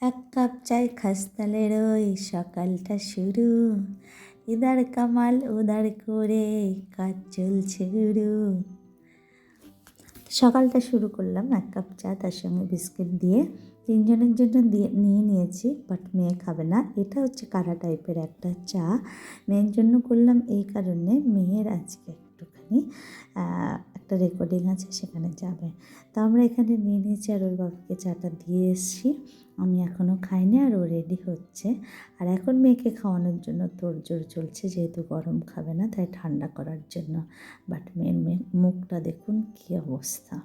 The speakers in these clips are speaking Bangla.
এক কাপ চাই খাস্তালে রই সকালটা শুরু, ইদার কামাল উদার করে কাজ চলছে গুরু। সকালটা শুরু করলাম এক কাপ চা, তার সঙ্গে বিস্কিট দিয়ে। তিনজনের জন্য নিয়ে নিয়েছি, বাট মেয়ে খাবে না। এটা হচ্ছে কারা টাইপের একটা চা। মেয়ের জন্য করলাম এই কারণে, মেয়ের আজকে একটুখানি একটা রেকর্ডিং আছে, সেখানে যাবে। তো আমরা এখানে নিয়ে নিয়েছি আর ওর বাবাকে চাটা দিয়ে এসেছি। আমি এখনও খাইনি আর ও রেডি হচ্ছে। আর এখন মেয়েকে খাওয়ানোর জন্য তোড়জোড় চলছে, যেহেতু গরম খাবে না তাই ঠান্ডা করার জন্য। বাট মেয়ের মুখটা দেখুন কী অবস্থা।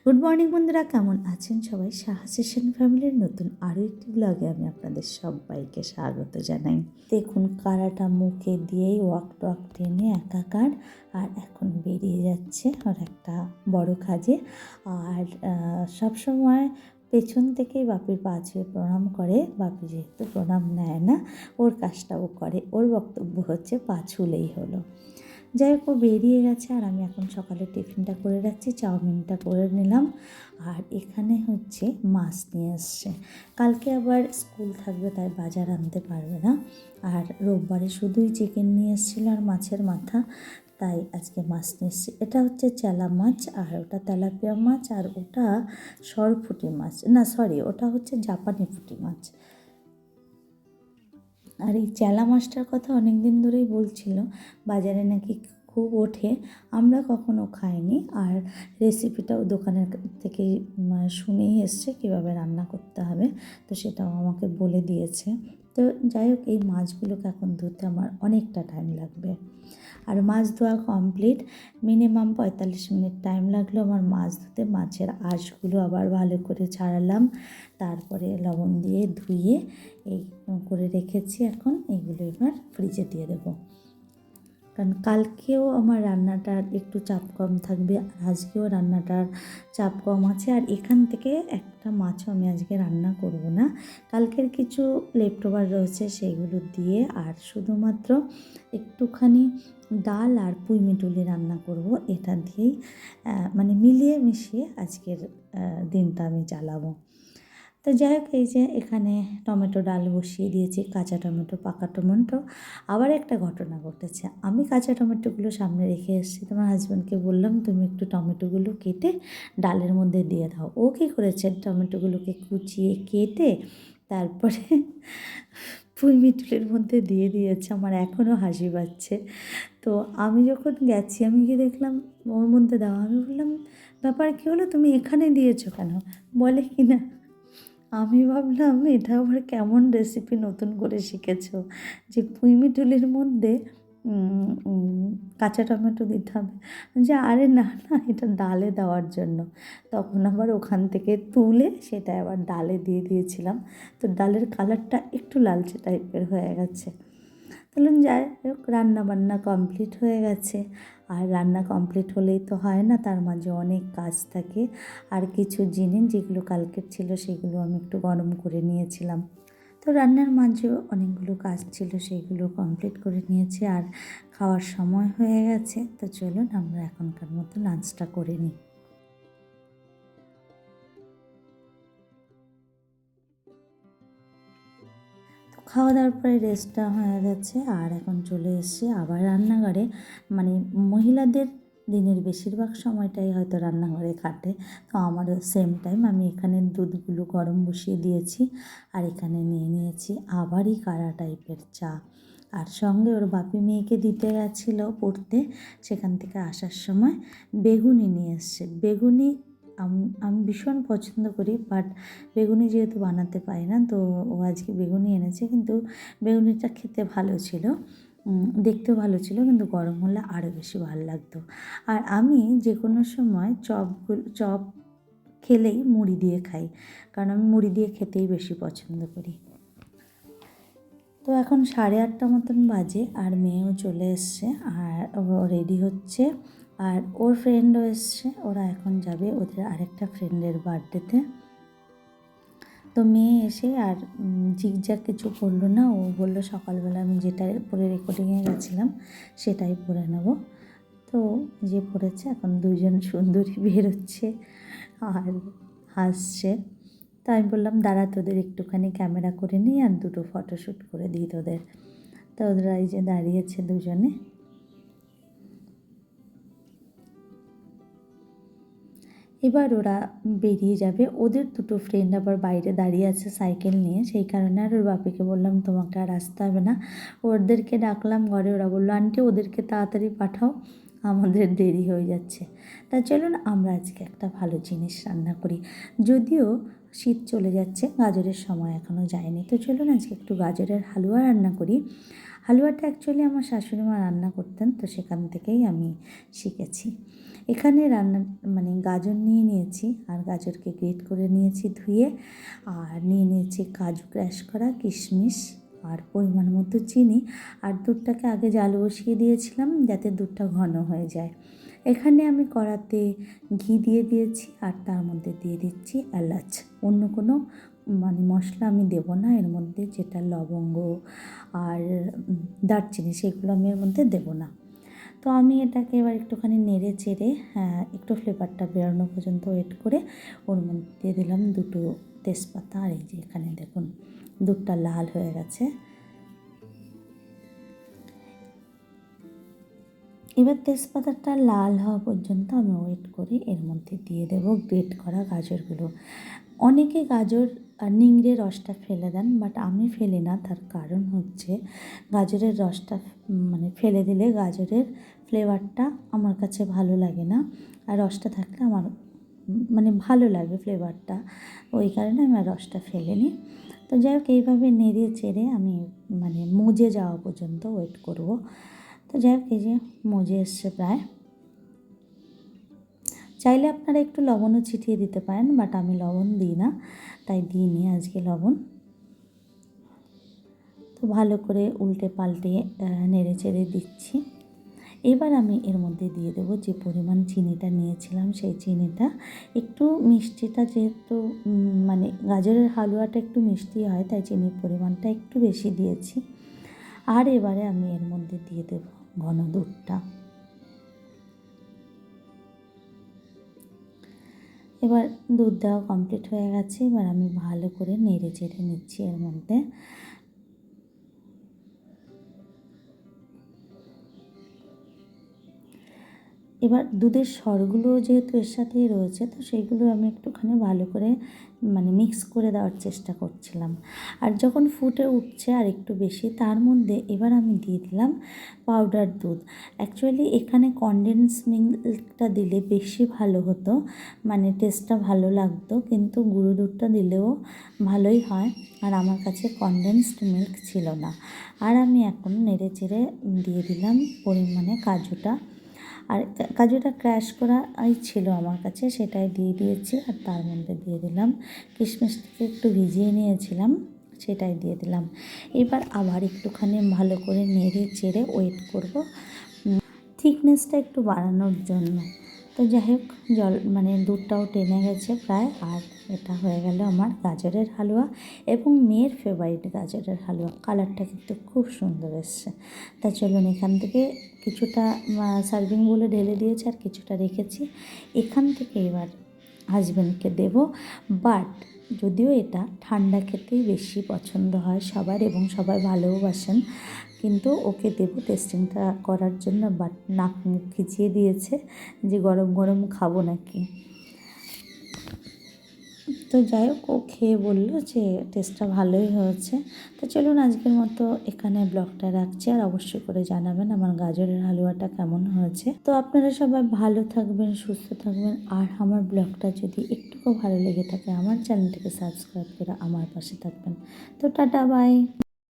গুড মর্নিং বন্ধুরা, কেমন আছেন সবাই? সাহা সেশন ফ্যামিলির নতুন আরও একটি ব্লগে আমি আপনাদের সবাইকে স্বাগত জানাই। দেখুন কারাটা মুখে দিয়েই ওয়াক টেনে একাকার, আর এখন বেরিয়ে যাচ্ছে ওর একটা বড় কাজে। আর সবসময় পেছন থেকেই বাপির পা ছুঁয়ে প্রণাম করে। বাপি যেহেতু প্রণাম নেয় না, ওর কাজটাও করে। ওর বক্তব্য হচ্ছে পা ছুলেই হলো। যাই হোক, ও বেরিয়ে গেছে আর আমি এখন সকালে টিফিনটা করে রাখছি, চাউমিনটা করে নিলাম। আর এখানে হচ্ছে মাছ নিয়ে এসছে। কালকে আবার স্কুল থাকবে তাই বাজার আনতে পারবে না। আর রোববারে শুধুই চিকেন নিয়ে এসেছিলো আর মাছের মাথা, তাই আজকে মাছ নিয়ে এসছে। এটা হচ্ছে চেলা মাছ, আর ওটা তেলাপিয়া মাছ, আর ওটা সরপুঁটি মাছ, না সরি, ওটা হচ্ছে জাপানি পুঁটি মাছ। আর এই চেলা মাছটার কথা অনেক দিন ধরেই বলছিল, বাজারে নাকি খুব ওঠে। আমরা কখনো খাইনি, আর রেসিপিটাও দোকানের থেকে শুনেই এসছে কীভাবে রান্না করতে হবে, তো সেটাও আমাকে বলে দিয়েছে। তো যাই হোক, এই মাছগুলোকে এখন ধুতে আমার অনেকটা টাইম লাগবে। আর মাছ ধোয়া কমপ্লিট, মিনিমাম 45 মিনিট টাইম লাগলো আমার মাছ ধুতে। মাছের আঁশগুলো আবার ভালো করে ছাড়ালাম, তারপরে লবণ দিয়ে ধুয়ে এই করে রেখেছি। এখন এগুলো এবার ফ্রিজে দিয়ে দেবো, কারণ কালকেও আমার রান্নাটার একটু চাপ কম থাকবে, আর আজকেও রান্নাটার চাপ কম আছে। আর এখান থেকে একটা মাছও আমি আজকে রান্না করব না, কালকের কিছু লেফটওভার রয়েছে সেগুলো দিয়ে, আর শুধুমাত্র একটুখানি ডাল আর পুঁই মিটুলি রান্না করব। এটা দিয়েই মানে মিলিয়ে মিশিয়ে আজকের দিনটা আমি চালাবো। তো যাই হোক, এই যে এখানে টমেটো ডাল বসিয়ে দিয়েছি, কাঁচা টমেটো, পাকা টমেটো। আবার একটা ঘটনা ঘটেছে, আমি কাঁচা টমেটোগুলো সামনে রেখে এসেছি, তোমার হাজব্যান্ডকে বললাম তুমি একটু টমেটোগুলো কেটে ডালের মধ্যে দিয়ে দাও। ও কী করেছে, টমেটোগুলোকে কুচিয়ে কেটে তারপরে পুঁই মিটুলির মধ্যে দিয়ে দিয়েছে। আমার এখনও হাসি পাচ্ছে। তো আমি যখন গেছি, আমি গিয়ে দেখলাম ওর মধ্যে দেওয়া। আমি বললাম ব্যাপার কী হলো, তুমি এখানে দিয়েছো কেন? বলে কি না, আমি ভাবলাম এটা আবার কেমন রেসিপি নতুন করে শিখেছো যে পুঁই মিটুলির মধ্যে কাঁচা টমেটো দিতে হবে। যে আরে না না, এটা ডালে দেওয়ার জন্য। তখন আবার ওখান থেকে তুলে সেটা আবার ডালে দিয়ে দিয়েছিলাম। তো ডালের কালারটা একটু লালচে টাইপের হয়ে গেছে। তাহলে যাই হোক, রান্না বান্না কমপ্লিট হয়ে গেছে। আর রান্না কমপ্লিট হলেই তো হয় না, তার মাঝে অনেক কাজ থাকে। আর কিছু জিনিস যেগুলো কালকের ছিল সেগুলো আমি একটু গরম করে নিয়েছিলাম। তো রান্নার মাঝেও অনেকগুলো কাজ ছিল, সেইগুলো কমপ্লিট করে নিয়েছি। আর খাওয়ার সময় হয়ে গেছে, তো চলুন আমরা এখনকার মতো লাঞ্চটা করে নিই। খাওয়া দাওয়ার পরে রেস্টটা হয়ে গেছে, আর এখন চলে এসেছি আবার রান্নাঘরে। মানে মহিলাদের দিনের বেশিরভাগ সময়টাই হয়তো রান্নাঘরে কাটে, তো আমারও সেম টাইম। আমি এখানে দুধগুলো গরম বসিয়ে দিয়েছি, আর এখানে নিয়ে নিয়েছি আবারই কারা টাইপের চা। আর সঙ্গে ওর বাপি মেয়েকে দিতে গেছিলো পড়তে, সেখান থেকে আসার সময় বেগুনি নিয়ে এসছে। বেগুনি আমি ভীষণ পছন্দ করি, বাট বেগুনি যেহেতু বানাতে পারি না, তো ও আজকে বেগুনি এনেছে। কিন্তু বেগুনিটা খেতে ভালো ছিল, দেখতেও ভালো ছিল, কিন্তু গরম হলে আরও বেশি ভালো লাগতো। আর আমি যে কোনো সময় চপ খেলেই মুড়ি দিয়ে খাই, কারণ আমি মুড়ি দিয়ে খেতেই বেশি পছন্দ করি। তো এখন 8:30 মতন বাজে, আর মেয়েও চলে এসছে, আর ও রেডি হচ্ছে, আর ওর ফ্রেন্ডও এসছে। ওরা এখন যাবে ওদের আরেকটা ফ্রেন্ডের বার্থডেতে। তো মেয়ে এসে আর ঝিকঝাক কিছু পরলো না, ও বললো সকালবেলা আমি যেটা পরে রেকর্ডিংয়ে গেছিলাম সেটাই পরে নেব। তো যে পরেছে, এখন দুজন সুন্দরী বেরোচ্ছে আর হাসছে। তো আমি বললাম দাঁড়া, তোদের একটুখানি ক্যামেরা করে নিই আর দুটো ফটোশ্যুট করে দিই তোদের। তো ওরা এই যে দাঁড়িয়েছে দুজনে। এবার ওরা বেরিয়ে যাবে, ওদের দুটো ফ্রেন্ড আবার বাইরে দাঁড়িয়ে আছে সাইকেল নিয়ে, সেই কারণে আর ওর বাপিকে বললাম তোমাকে আর আসতে হবে না। ওদেরকে ডাকলাম ঘরে, ওরা বললো আন্টি ওদেরকে তাড়াতাড়ি পাঠাও, আমাদের দেরি হয়ে যাচ্ছে। তা চলুন আমরা আজকে একটা ভালো জিনিস রান্না করি। যদিও শীত চলে যাচ্ছে, গাজরের সময় এখনও যায়নি, তো চলুন আজকে একটু গাজরের হালুয়া রান্না করি। হালুয়াটা অ্যাকচুয়ালি আমার শাশুড়ি মা রান্না করতেন, তো সেখান থেকেই আমি শিখেছি। এখানে রান্না মানে গাজর নিয়ে নিয়েছি, আর গাজরকে গ্রেট করে নিয়েছি ধুয়ে, আর নিয়ে নিয়েছি কাজু ক্র্যাশ করা, কিশমিশ, আর পরিমাণ মতো চিনি, আর দুধটাকে আগে জাল বসিয়ে দিয়েছিলাম যাতে দুধটা ঘন হয়ে যায়। এখানে আমি কড়াতে ঘি দিয়ে দিয়েছি, আর তার মধ্যে দিয়ে দিচ্ছি এলাচ। অন্য কোনো মানে মশলা আমি দেবো না এর মধ্যে, যেটা লবঙ্গ আর দারচিনি সেগুলো আমি এর মধ্যে দেবো না। তো আমি এটাকে এবার একটুখানি নেড়ে চেড়ে একটু ফ্লেভারটা বেরোনো পর্যন্ত ওয়েট করে ওর মধ্যে দিয়ে দিলাম দুটো তেজপাতা। আর এই যে এখানে দেখুন দুধটা লাল হয়ে গেছে। এবার তেজপাতাটা লাল হওয়া পর্যন্ত আমি ওয়েট করে এর মধ্যে দিয়ে দেবো গ্রেট করা গাজরগুলো। অনেকে গাজর নিংড়ে রসটা ফেলে দেন, বাট আমি ফেলি না। তার কারণ হচ্ছে গাজরের রসটা মানে ফেলে দিলে গাজরের ফ্লেভারটা আমার কাছে ভালো লাগে না, আর রসটা থাকলে আমার মানে ভালো লাগে ফ্লেভারটা, ওই কারণে আমি আর রসটা ফেলে নিই। তো যাই হোক এইভাবে নেড়ে চেড়ে আমি মানে মজে যাওয়া পর্যন্ত ওয়েট করব। তো যাই হোক এই যে মজে এসছে প্রায়। চাইলে আপনারা একটু লবণও ছিটিয়ে দিতে পারেন, বাট আমি লবণ দিই না, তাই দিইনি আজকে লবণ। তো ভালো করে উল্টে পাল্টে নেড়ে চেড়ে দিচ্ছি। এবার আমি এর মধ্যে দিয়ে দেবো যে পরিমাণ চিনিটা নিয়েছিলাম, সেই চিনিটা। একটু মিষ্টিটা যেহেতু মানে গাজরের হালুয়াটা একটু মিষ্টি হয়, তাই চিনির পরিমাণটা একটু বেশি দিয়েছি। আর এবারে আমি এর মধ্যে দিয়ে দেবো ঘন দুধটা। এবার দুধ দেওয়া কমপ্লিট হয়ে গেছে, এবার আমি ভালো করে নেড়ে চেড়ে নিচ্ছি এর মধ্যে। এবার দুধের স্বরগুলো যেহেতু এর সাথেই রয়েছে, তো সেইগুলো আমি একটুখানি ভালো করে মানে মিক্স করে দেওয়ার চেষ্টা করছিলাম। আর যখন ফুটে উঠছে আর একটু বেশি, তার মধ্যে এবার আমি দিয়ে দিলাম পাউডার দুধ। অ্যাকচুয়ালি এখানে কনডেন্স মিল্কটা দিলে বেশি ভালো হতো, মানে টেস্টটা ভালো লাগতো, কিন্তু গুঁড়ো দুধটা দিলেও ভালোই হয়। আর আমার কাছে কনডেন্সড মিল্ক ছিল না। আর আমি এখন নেড়ে চেড়ে দিয়ে দিলাম পরিমাণে কাজুটা, আর কাজুটা ক্র্যাশ করাই ছিল আমার কাছে, সেটাই দিয়ে দিয়েছি। আর তার মধ্যে দিয়ে দিলাম কিশমিশটাকে একটু ভিজিয়ে নিয়েছিলাম, সেটাই দিয়ে দিলাম। এবার আবার একটুখানি ভালো করে নেড়ে চেড়ে ওয়েট করব থিকনেসটা একটু বাড়ানোর জন্য। তো যাই হোক জল মানে দুধটাও টেনে গেছে প্রায়, আর এটা হয়ে গেল আমার গাজরের হালুয়া, এবং মেয়ের ফেভারিট গাজরের হালুয়া। কালারটা কিন্তু খুব সুন্দর এসছে। তা চলুন এখান থেকে কিছুটা সার্ভিং বলে ঢেলে দিয়েছি, আর কিছুটা রেখেছি। এখান থেকে এবার হাজব্যান্ডকে দেব। বাট যদিও এটা ঠান্ডা খেতেই বেশি পছন্দ হয় সবার, এবং সবাই ভালোবাসেন, কিন্তু ওকে দেবো টেস্টিংটা করার জন্য। বাট নাক মুখ খিচিয়ে দিয়েছে যে গরম গরম খাবো নাকি। তো যাই হোক ও খেয়ে বললো যে টেস্টটা ভালোই হয়েছে। তো চলুন আজকের মতো এখানে ব্লগটা রাখছি, আর অবশ্যই করে জানাবেন আমার গাজরের হালুয়াটা কেমন হয়েছে। তো আপনারা সবাই ভালো থাকবেন, সুস্থ থাকবেন, আর আমার ব্লগটা যদি একটুকু ভালো লেগে থাকে আমার চ্যানেলটিকে সাবস্ক্রাইব করে আমার পাশে থাকবেন। তো টাটা বাই।